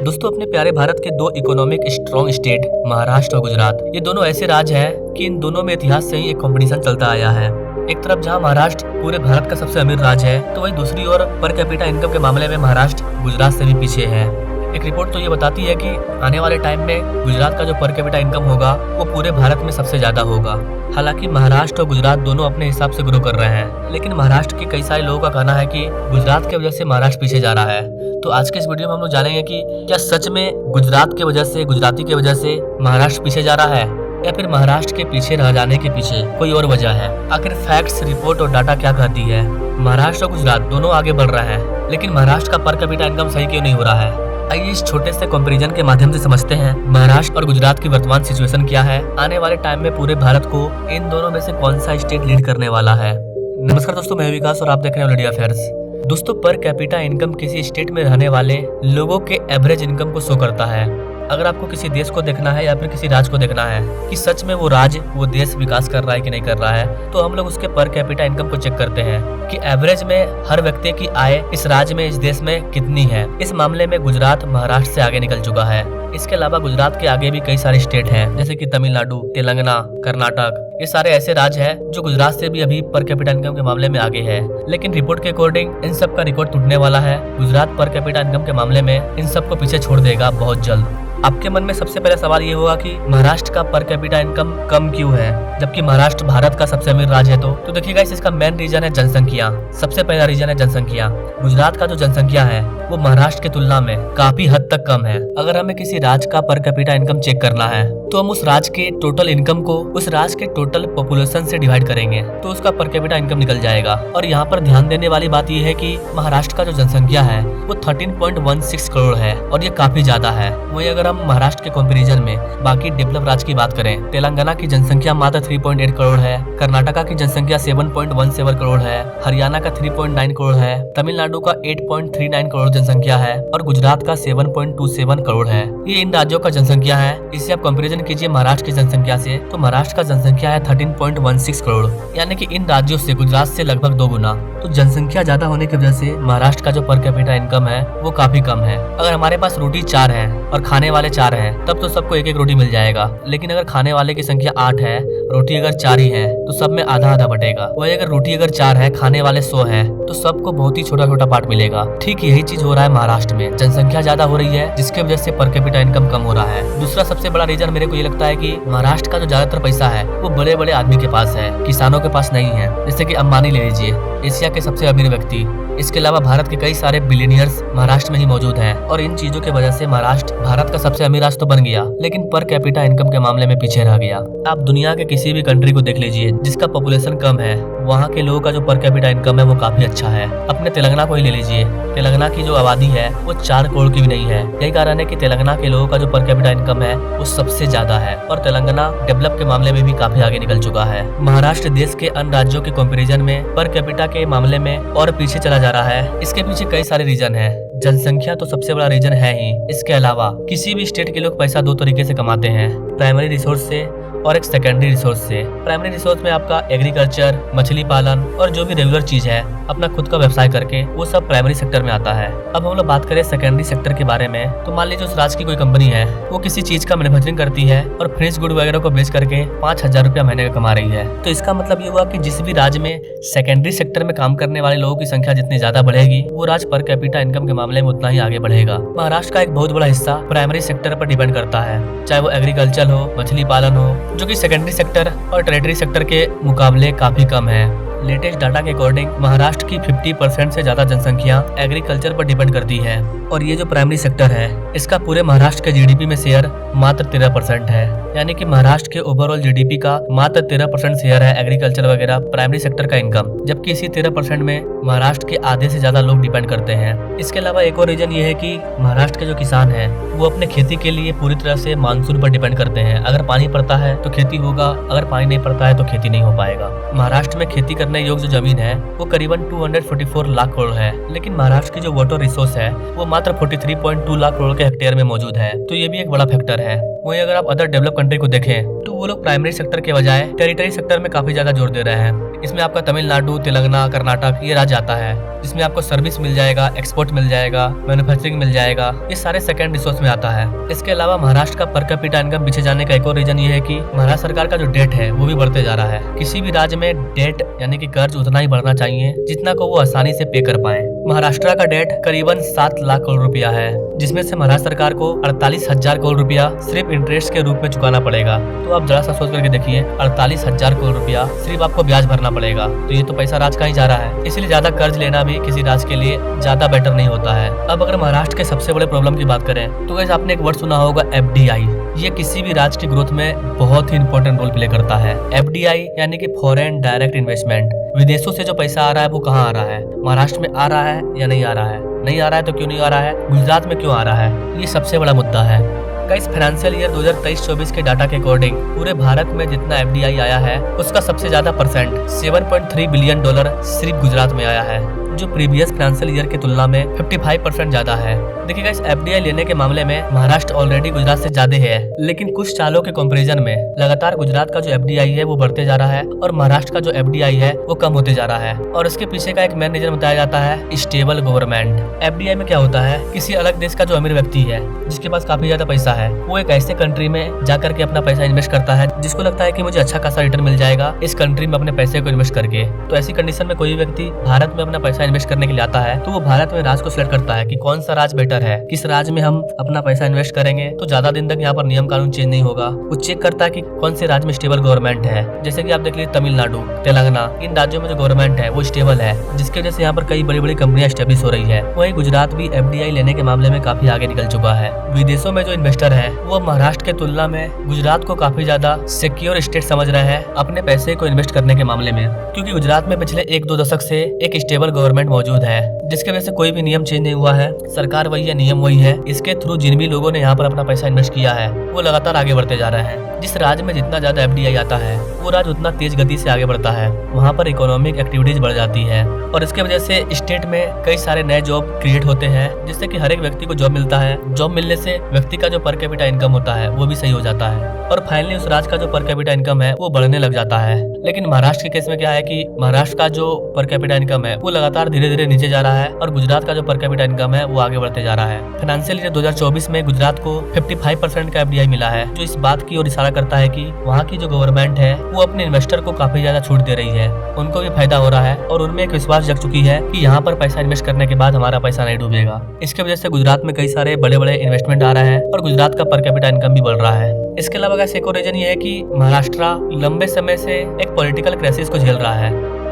दोस्तों, अपने प्यारे भारत के दो इकोनॉमिक स्ट्रॉन्ग स्टेट महाराष्ट्र और गुजरात, ये दोनों ऐसे राज्य हैं कि इन दोनों में इतिहास से ही एक कंपटीशन चलता आया है। एक तरफ जहां महाराष्ट्र पूरे भारत का सबसे अमीर राज्य है, तो वहीं दूसरी ओर पर कैपिटा इनकम के मामले में महाराष्ट्र गुजरात से भी पीछे है। एक रिपोर्ट तो ये बताती है कि आने वाले टाइम में गुजरात का जो पर कैपिटा इनकम होगा वो पूरे भारत में सबसे ज्यादा होगा। हालांकि महाराष्ट्र और गुजरात दोनों अपने हिसाब से ग्रो कर रहे हैं, लेकिन महाराष्ट्र के कई सारे लोगों का कहना है कि गुजरात की वजह से महाराष्ट्र पीछे जा रहा है। तो आज के इस वीडियो में हम लोग जानेंगे कि क्या सच में गुजरात की वजह से, गुजराती की वजह से महाराष्ट्र पीछे जा रहा है, या फिर महाराष्ट्र के पीछे रह जाने के पीछे कोई और वजह है। आखिर फैक्ट्स, रिपोर्ट और डाटा क्या कहती है। महाराष्ट्र और गुजरात दोनों आगे बढ़ रहे हैं, लेकिन महाराष्ट्र का पर कैपिटा इनकम सही क्यों नहीं हो रहा है। आइए इस छोटे से कंपैरिजन के माध्यम से समझते हैं महाराष्ट्र और गुजरात की वर्तमान सिचुएशन क्या है। आने वाले टाइम में पूरे भारत को इन दोनों में से कौन सा स्टेट लीड करने वाला है। नमस्कार दोस्तों, मैं विकास और आप देख रहे हैं इंडिया अफेयर्स। दोस्तों, पर कैपिटा इनकम किसी स्टेट में रहने वाले लोगों के एवरेज इनकम को शो करता है। अगर आपको किसी देश को देखना है या फिर किसी राज्य को देखना है कि सच में वो राज्य, वो देश विकास कर रहा है कि नहीं कर रहा है, तो हम लोग उसके पर कैपिटा इनकम को चेक करते हैं कि एवरेज में हर व्यक्ति की आय इस राज्य में, इस देश में कितनी है। इस मामले में गुजरात महाराष्ट्र से आगे निकल चुका है। इसके अलावा गुजरात के आगे भी कई सारे स्टेट हैं, जैसे कि तमिलनाडु, तेलंगाना, कर्नाटक। ये सारे ऐसे राज्य हैं जो गुजरात से भी अभी पर कैपिटा इनकम के मामले में आगे है। लेकिन रिपोर्ट के अकॉर्डिंग इन सब का रिकॉर्ड टूटने वाला है। गुजरात पर कैपिटा इनकम के मामले में इन सब को पीछे छोड़ देगा बहुत जल्द। आपके मन में सबसे पहला सवाल ये होगा कि महाराष्ट्र का पर कैपिटा इनकम कम क्यों है, जबकि महाराष्ट्र भारत का सबसे अमीर राज्य है। तो देखिएगा, इसका मेन रीजन है जनसंख्या। सबसे पहला रीजन है जनसंख्या। गुजरात का जो जनसंख्या है वो महाराष्ट्र की तुलना में काफी हद तक कम है। अगर हमें किसी राज्य का पर कैपिटा इनकम चेक करना है तो हम उस राज्य के टोटल इनकम को उस राज्य के टोटल पॉपुलेशन से डिवाइड करेंगे तो उसका पर कैपिटा इनकम निकल जाएगा। और यहाँ पर ध्यान देने वाली बात यह है कि महाराष्ट्र का जो जनसंख्या है वो 13.16 करोड़ है और ये काफी ज्यादा है। वही अगर हम महाराष्ट्र के कंपैरिजन में बाकी डेवलप राज्य की बात करें, तेलंगाना की जनसंख्या मात्र 3.8 करोड़ है, कर्नाटका की जनसंख्या 7.17 करोड़ है, हरियाणा का 3.9 करोड़ है, तमिलनाडु का 8.39 करोड़ जनसंख्या है और गुजरात का 7.27 करोड़ है। ये इन राज्यों का जनसंख्या है। इससे आप कंपैरिजन कीजिए महाराष्ट्र की जनसंख्या से, तो महाराष्ट्र का जनसंख्या है 13.16 करोड़, यानी कि इन राज्यों से, गुजरात से लगभग 2 गुना। तो जनसंख्या ज्यादा होने की वजह से महाराष्ट्र का जो पर कैपिटा इनकम है वो काफी कम है। अगर हमारे पास रोटी 4 है और खाने वाले 4 हैं, तब तो सबको एक एक रोटी मिल जाएगा। लेकिन अगर खाने वाले की संख्या 8 है, रोटी अगर 4 ही है, तो सब में आधा आधा बटेगा। वही अगर रोटी अगर 4 है, खाने वाले 100 हैं, तो सबको बहुत ही छोटा छोटा पार्ट मिलेगा। ठीक यही चीज हो रहा है महाराष्ट्र में। जनसंख्या ज्यादा हो रही है, जिसकी वजह से पर कैपिटा इनकम कम हो रहा है। दूसरा सबसे बड़ा रीजन मेरे को ये लगता है कि महाराष्ट्र का जो ज्यादातर पैसा है वो बड़े बड़े आदमी के पास है, किसानों के पास नहीं है। जैसे कि अंबानी ले लीजिए, एशिया के सबसे अमीर व्यक्ति। इसके अलावा भारत के कई सारे बिलियनियर्स महाराष्ट्र में ही मौजूद हैं और इन चीजों की वजह से महाराष्ट्र भारत का सबसे अमीर राज्य तो बन गया, लेकिन पर कैपिटा इनकम के मामले में पीछे रह गया। आप दुनिया के किसी भी कंट्री को देख लीजिए जिसका पॉपुलेशन कम है, वहाँ के लोगों का जो पर कैपिटा इनकम है वो काफी अच्छा है। अपने तेलंगाना को ही ले लीजिए, तेलंगाना की जो आबादी है वो 4 करोड़ की भी नहीं है। यही कारण है कि तेलंगाना के लोगों का जो पर कैपिटा इनकम है वो सबसे ज्यादा है और तेलंगाना डेवलप के मामले में भी काफी आगे निकल चुका है। महाराष्ट्र देश के अन्य राज्यों के कंपैरिजन में पर कैपिटा के मामले में और पीछे चला जा रहा है। इसके पीछे कई सारे रीजन है। जनसंख्या तो सबसे बड़ा रीजन है ही। इसके अलावा किसी भी स्टेट के लोग पैसा 2 तरीके से कमाते हैं, प्राइमरी रिसोर्स से और एक सेकेंडरी रिसोर्स से। प्राइमरी रिसोर्स में आपका एग्रीकल्चर, मछली पालन और जो भी रेगुलर चीज है अपना खुद का व्यवसाय करके, वो सब प्राइमरी सेक्टर में आता है। अब हम लोग बात करें सेकेंडरी सेक्टर के बारे में, तो मान लीजिए उस राज्य की कोई कंपनी है, वो किसी चीज का मैन्युफैक्चरिंग करती है और फिनिश गुड वगैरह को बेच करके 5,000 रुपया महीने का कमा रही है। तो इसका मतलब ये हुआ कि जिस भी राज्य में सेकेंडरी सेक्टर में काम करने वाले लोगों की संख्या जितनी ज्यादा बढ़ेगी, वो राज्य पर कैपिटा इनकम के मामले में उतना ही आगे बढ़ेगा। महाराष्ट्र का एक बहुत बड़ा हिस्सा प्राइमरी सेक्टर पर डिपेंड करता है, चाहे वो एग्रीकल्चर हो, मछली पालन हो, जो कि सेकेंडरी सेक्टर और टेरिटरी सेक्टर के मुकाबले काफी कम है। लेटेस्ट डाटा के अकॉर्डिंग महाराष्ट्र की 50% से ज्यादा जनसंख्या एग्रीकल्चर पर डिपेंड करती है और ये जो प्राइमरी सेक्टर है इसका पूरे महाराष्ट्र के जीडीपी में शेयर मात्र 13% है। यानी कि महाराष्ट्र के ओवरऑल जीडीपी का मात्र 13% शेयर है एग्रीकल्चर वगैरह प्राइमरी सेक्टर का इनकम, जबकि इसी 13% में महाराष्ट्र के आधे से ज्यादा लोग डिपेंड करते हैं। इसके अलावा एक और रीजन ये है कि महाराष्ट्र के जो किसान हैं वो अपने खेती के लिए पूरी तरह से मानसून पर डिपेंड करते हैं। अगर पानी पड़ता है तो खेती होगा, अगर पानी नहीं पड़ता है तो खेती नहीं हो पाएगा। महाराष्ट्र में खेती करने योग्य जो जमीन है वो करीबन 244 लाख करोड़ है, लेकिन महाराष्ट्र की जो वाटर रिसोर्स है वो मात्र 43.2 लाख करोड़ के हेक्टेयर में मौजूद है। तो ये भी एक बड़ा फैक्टर है। वहीं अगर आप अदर डेवलप कंट्री को देखें तो वो लोग प्राइमरी सेक्टर के बजाय टेरिटरी सेक्टर में काफी ज्यादा जोर दे रहे हैं। इसमें आपका तमिलनाडु, तेलंगाना, कर्नाटक ये राज्य आता है, जिसमें आपको सर्विस मिल जाएगा, एक्सपोर्ट मिल जाएगा, मैन्युफैक्चरिंग मिल जाएगा। ये सारे सेकंड रिसोर्स में आता है। इसके अलावा महाराष्ट्र का पर कैपिटा इनकम पीछे जाने का एक और रीजन ये है कि महाराष्ट्र सरकार का जो डेट है वो भी बढ़ते जा रहा है। किसी भी राज्य में डेट यानी कि कर्ज उतना ही बढ़ना चाहिए जितना को वो आसानी से पे कर पाए। महाराष्ट्र का डेट करीबन 7 लाख करोड़ रुपया है, जिसमें से महाराष्ट्र सरकार को 48,000 करोड़ रुपया सिर्फ इंटरेस्ट के रूप में चुकाना पड़ेगा। तो आप जरा सा सोच करके देखिए, 48,000 करोड़ रुपया सिर्फ आपको ब्याज भरना पड़ेगा। तो ये तो पैसा राज्य का ही जा रहा है। इसलिए ज्यादा कर्ज लेना भी किसी राज्य के लिए ज्यादा बेटर नहीं होता है। अब अगर महाराष्ट्र के सबसे बड़े प्रॉब्लम की बात करें तो वैसे आपने एक वर्ड सुना होगा FDI। ये किसी भी राज्य की ग्रोथ में बहुत ही इंपॉर्टेंट रोल प्ले करता है। FDI यानी कि फॉरेन डायरेक्ट इन्वेस्टमेंट। विदेशों से जो पैसा आ रहा है वो कहाँ आ रहा है? महाराष्ट्र में आ रहा है या नहीं आ रहा है? नहीं आ रहा है तो क्यों नहीं आ रहा है? गुजरात में क्यों आ रहा है? ये सबसे बड़ा मुद्दा है। गाइस, फाइनेंशियल ईयर 2023-24 के डाटा के अकॉर्डिंग पूरे भारत में जितना FDI आया है उसका सबसे ज्यादा परसेंट 7.3 बिलियन डॉलर सिर्फ गुजरात में आया है, जो प्रीवियस फाइनेंशियल ईयर की तुलना में 55% ज्यादा है। देखिए गाइस, FDI लेने के मामले में महाराष्ट्र ऑलरेडी गुजरात से ज्यादा है, लेकिन कुछ सालों के कंपैरिजन में लगातार गुजरात का जो FDI है वो बढ़ते जा रहा है और महाराष्ट्र का जो FDI है वो कम होते जा रहा है। और इसके पीछे का एक मेन रीजन बताया जाता है स्टेबल गवर्नमेंट। FDI में क्या होता है, किसी अलग देश का जो अमीर व्यक्ति है जिसके पास काफी ज्यादा पैसा है, वो एक ऐसे कंट्री में जाकर के अपना पैसा इन्वेस्ट करता है जिसको लगता है कि मुझे अच्छा खासा रिटर्न मिल जाएगा इस कंट्री में अपने पैसे को इन्वेस्ट करके। तो ऐसी कंडीशन में कोई व्यक्ति भारत में अपना पैसा इन्वेस्ट करने के लिए आता है तो वो भारत में राज्य को सिलेक्ट करता है कि कौन सा राज्य बेटर है, किस राज्य में हम अपना पैसा इन्वेस्ट करेंगे तो ज्यादा दिन तक यहाँ पर नियम कानून चेंज नहीं होगा। वो चेक करता है कि कौन से राज्य में स्टेबल गवर्नमेंट है। जैसे कि आप देख लीजिए तमिलनाडु, तेलंगाना, इन राज्यों में जो गवर्नमेंट है वो स्टेबल है, जिसकी वजह से यहाँ पर कई बड़ी बड़ी कंपनियां स्टेब्लिश हो रही है। वहीं गुजरात भी FDI लेने के मामले में काफी आगे निकल चुका है। विदेशों में जो इन्वेस्टर है वो महाराष्ट्र के तुलना में गुजरात को काफी ज्यादा सिक्योर स्टेट समझ रहे हैं अपने पैसे को इन्वेस्ट करने के मामले में, क्योंकि गुजरात में पिछले 1-2 दशक से एक स्टेबल गवर्नमेंट मौजूद है, जिसके वजह से कोई भी नियम चेंज नहीं हुआ है। सरकार वही है, नियम वही है। इसके थ्रू जिन भी लोगों ने यहाँ पर अपना पैसा इन्वेस्ट किया है वो लगातार आगे बढ़ते जा रहे हैं। जिस राज्य में जितना ज्यादा FDI आता है वो राज्य उतना तेज गति से आगे बढ़ता है, वहाँ पर इकोनॉमिक एक्टिविटीज बढ़ जाती है और इसके वजह से स्टेट में कई सारे नए जॉब क्रिएट होते हैं, जिससे कि हर एक व्यक्ति को जॉब मिलता है। जॉब मिलने से व्यक्ति का जो पर कैपिटा इनकम होता है वो भी सही हो जाता है और फाइनली उस राज्य का जो पर कैपिटा इनकम है वो बढ़ने लग जाता है। लेकिन महाराष्ट्र के केस में क्या है कि महाराष्ट्र का जो पर कैपिटा इनकम है वो लगातार धीरे धीरे नीचे जा रहा है और गुजरात का जो पर कैपिटा इनकम है वो आगे बढ़ते जा रहा है। फाइनेंशियल ईयर 2024 में गुजरात को 55% का FDI मिला है, जो इस बात की ओर इशारा करता है कि वहाँ की जो गवर्नमेंट है वो अपने इन्वेस्टर को काफी ज्यादा छूट दे रही है, उनको भी फायदा हो रहा है और उनमें एक विश्वास जग चुकी है कि यहाँ पर पैसा इन्वेस्ट करने के बाद हमारा पैसा नहीं डूबेगा। इसके वजह से गुजरात में कई सारे बड़े बड़े इन्वेस्टमेंट आ रहे हैं और गुजरात का पर कैपिटा इनकम भी बढ़ रहा है। इसके अलावा एक और रीजन ये है कि महाराष्ट्र लंबे समय से एक पॉलिटिकल क्राइसिस को झेल रहा है,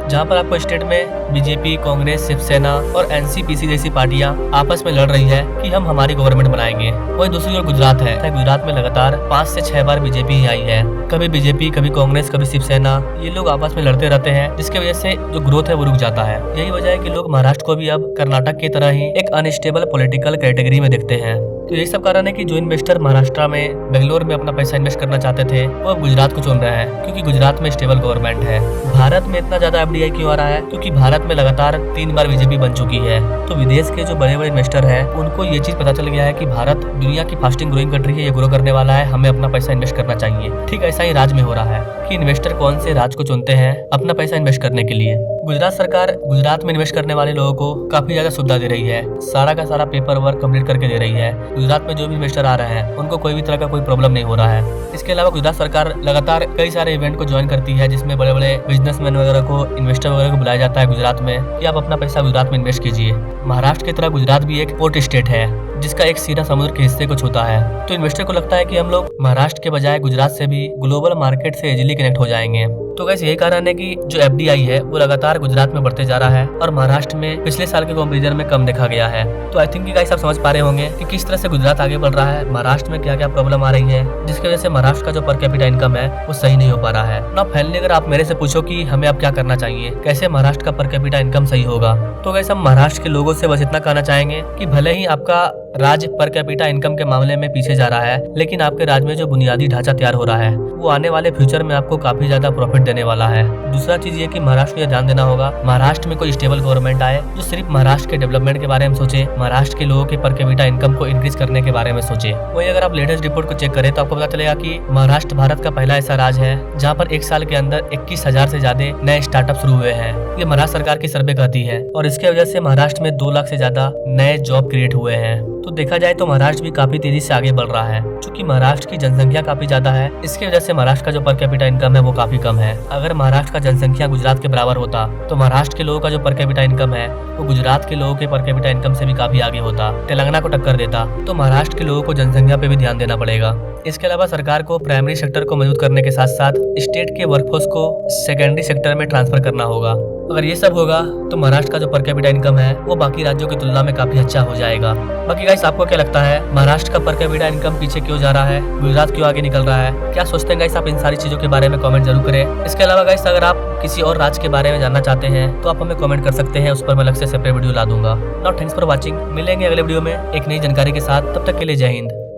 जहाँ पर आपको स्टेट में बीजेपी, कांग्रेस, शिवसेना और NCPC जैसी पार्टियां आपस में लड़ रही है कि हम हमारी गवर्नमेंट बनाएंगे। वहीं दूसरी ओर गुजरात है। गुजरात में लगातार 5 से 6 बार बीजेपी ही आई है, कभी बीजेपी, कभी कांग्रेस, कभी शिवसेना, ये लोग आपस में लड़ते रहते हैं, जिसकी वजह से जो ग्रोथ है वो रुक जाता है। यही वजह है कि लोग महाराष्ट्र को भी अब कर्नाटक की तरह ही एक अनस्टेबल पॉलिटिकल कैटेगरी में देखते हैं। तो यही सब कारण है कि जो इन्वेस्टर महाराष्ट्र में, बेंगलोर में अपना पैसा इन्वेस्ट करना चाहते थे वो अब गुजरात को चुन रहे हैं, क्योंकि गुजरात में स्टेबल गवर्नमेंट है। भारत में इतना ज्यादा FDI क्यों आ रहा है? क्योंकि भारत में लगातार 3 बार बीजेपी बन चुकी है। तो विदेश के जो बड़े बड़े इन्वेस्टर हैं उनको ये चीज पता चल गया है कि भारत दुनिया की फास्टिंग ग्रोइंग कंट्री है, ये ग्रो करने वाला है, हमें अपना पैसा इन्वेस्ट करना चाहिए। ठीक ऐसा ही राज्य में हो रहा है कि इन्वेस्टर कौन से राज्य को चुनते हैं अपना पैसा इन्वेस्ट करने के लिए। गुजरात सरकार गुजरात में इन्वेस्ट करने वाले लोगों को काफी ज्यादा सुविधा दे रही है, सारा का सारा पेपर वर्क कंप्लीट करके दे रही है। गुजरात में जो भी इन्वेस्टर आ रहे हैं उनको कोई भी तरह का कोई प्रॉब्लम नहीं हो रहा है। इसके अलावा गुजरात सरकार लगातार कई सारे इवेंट को ज्वाइन करती है, जिसमें बड़े बड़े बिजनेसमैन वगैरह को, इन्वेस्टर वगैरह को बुलाया जाता है गुजरात में कि आप अपना पैसा गुजरात में इन्वेस्ट कीजिए। महाराष्ट्र की तरह गुजरात भी एक पोर्ट स्टेट है जिसका एक सीधा समुद्र के हिस्से को छूता है। तो इन्वेस्टर को लगता है कि हम लोग महाराष्ट्र के बजाय गुजरात से भी ग्लोबल मार्केट से इजीली कनेक्ट हो जाएंगे। तो गाइस यही कारण है कि जो FDI है वो लगातार गुजरात में बढ़ते जा रहा है और महाराष्ट्र में पिछले साल के कंपैरिजन में कम देखा गया है। तो आई थिंक गाइस आप समझ पा रहे होंगे कि किस तरह से गुजरात आगे बढ़ रहा है, महाराष्ट्र में क्या क्या प्रॉब्लम आ रही है, जिसकी वजह से महाराष्ट्र का जो पर कैपिटा इनकम है वो सही नहीं हो पा रहा है ना। फाइनली अगर आप मेरे से पूछो कि हमें अब क्या करना चाहिए, कैसे महाराष्ट्र का पर कैपिटा इनकम सही होगा, तो गाइस हम महाराष्ट्र के लोगों से बस इतना कहना चाहेंगे कि भले ही आपका राज्य पर कैपिटा इनकम के मामले में पीछे जा रहा है, लेकिन आपके राज्य में जो बुनियादी ढांचा तैयार हो रहा है वो आने वाले फ्यूचर में आपको काफी ज्यादा प्रॉफिट देने वाला है। दूसरा चीज ये कि महाराष्ट्र को यह ध्यान देना होगा, महाराष्ट्र में कोई स्टेबल गवर्नमेंट आए जो सिर्फ महाराष्ट्र के डेवलपमेंट के बारे में सोचे, महाराष्ट्र के लोगों के पर कैपिटा इनकम को इंक्रीज करने के बारे में सोचे। वही अगर आप लेटेस्ट रिपोर्ट को चेक करें तो आपको पता चलेगा कि महाराष्ट्र भारत का पहला ऐसा राज्य है जहाँ पर एक साल के अंदर 21,000 से ज्यादा नए स्टार्टअप शुरू हुए हैं। ये महाराष्ट्र सरकार की सर्वे कहती है और इसके वजह से महाराष्ट्र में 2 लाख से ज्यादा नए जॉब क्रिएट हुए हैं। तो देखा जाए तो महाराष्ट्र भी काफी तेजी से आगे बढ़ रहा है। चूंकि महाराष्ट्र की जनसंख्या काफी ज्यादा है, इसकी वजह से महाराष्ट्र का जो पर कैपिटा इनकम है वो काफी कम है। अगर महाराष्ट्र का जनसंख्या गुजरात के बराबर होता तो महाराष्ट्र के लोगों का जो पर कैपिटा इनकम है वो गुजरात के लोगों के पर कैपिटा इनकम से भी काफी आगे होता, तेलंगाना को टक्कर देता। तो महाराष्ट्र के लोगों को जनसंख्या पे भी ध्यान देना पड़ेगा। इसके अलावा सरकार को प्राइमरी सेक्टर को मजबूत करने के साथ साथ स्टेट के वर्कफोर्स को सेकेंडरी सेक्टर में ट्रांसफर करना होगा। अगर ये सब होगा तो महाराष्ट्र का जो पर कैपिटा इनकम है वो बाकी राज्यों की तुलना में काफी अच्छा हो जाएगा। बाकी गाइस आपको क्या लगता है, महाराष्ट्र का पर कैपिटा इनकम पीछे क्यों जा रहा है, गुजरात क्यों आगे निकल रहा है? क्या सोचते हैं गाइस आप इन सारी चीजों के बारे में कमेंट जरूर करें। इसके अलावा गाइस अगर आप किसी और राज्य के बारे में जानना चाहते हैं तो आप हमें कमेंट कर सकते हैं, उस पर मैं अलग से सेपरेट वीडियो ला दूंगा। नाउ थैंक्स फॉर वॉचिंग, मिलेंगे अगले वीडियो में एक नई जानकारी के साथ, तब तक के लिए जय हिंद।